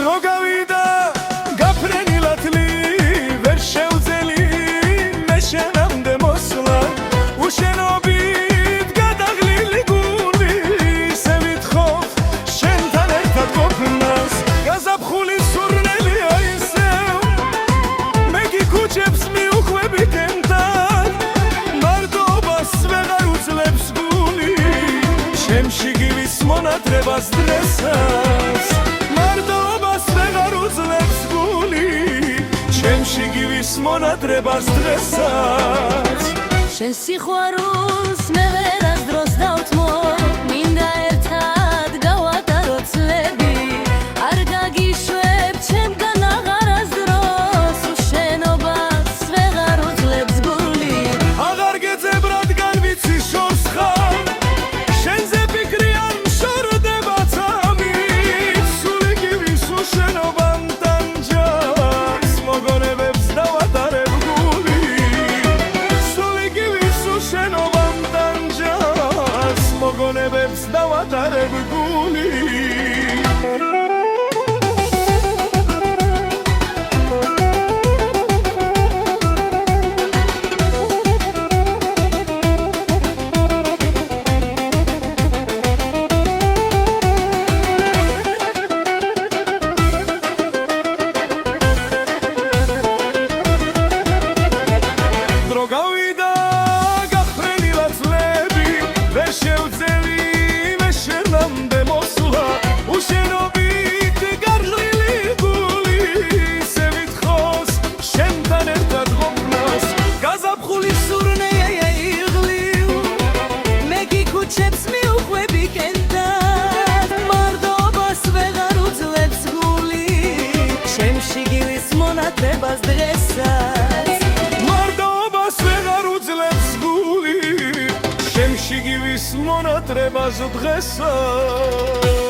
დრო გავიდა გაფრენილათლი ვერ შევძელი მე შენამდე მოსვლა უშენობით გადაღლილი გული ისე ვითხოვ შენთან ერთად ყოფნას გაზაფხული სურნელია ისევ მე გიქუჩებს მიუხვები კენთან მარტობას ვეღარ უძლებს გული ჩემში გივის მონათრებას დღესაც მარტობას ვეღარ უძლებს გული ჩემში გივის მონათრებას დღესაც შენ სიყვარულს მე ვერასდროს დავთმო მინდა ერთად გავატარო წლები არ გაგიშვებ ჩემგან აღარასდროს უშენობას ვეღარ უძლებს გული აღარ გეძებ რადგან ვიცი შორს ხარ შენზე ფიქრი არ მშორდება წამით სული გივის უშენობამ ტანჯას მოგონებებს დავატარებ გული სული გივის უშენობამ ტანჯას მოგონებებს დავატარებ გული დრო გავიდა გაფრენილად წლები ვერ შევძელი მე შენამდე მოსვლა უშენობით გარლილი გული ისე ვითხოვს შენთან ერთად ყოფნას გაზაფხული სურნეა იღლივ მე გიქუჩებს მიუხვები კენთან მარტობას ვეღარ უძლებს გული ჩემში გივის მონათრებას დღესაც მარტობას ვეღარ უძლებს გული ჩემში გივის მონათრებას დღესაც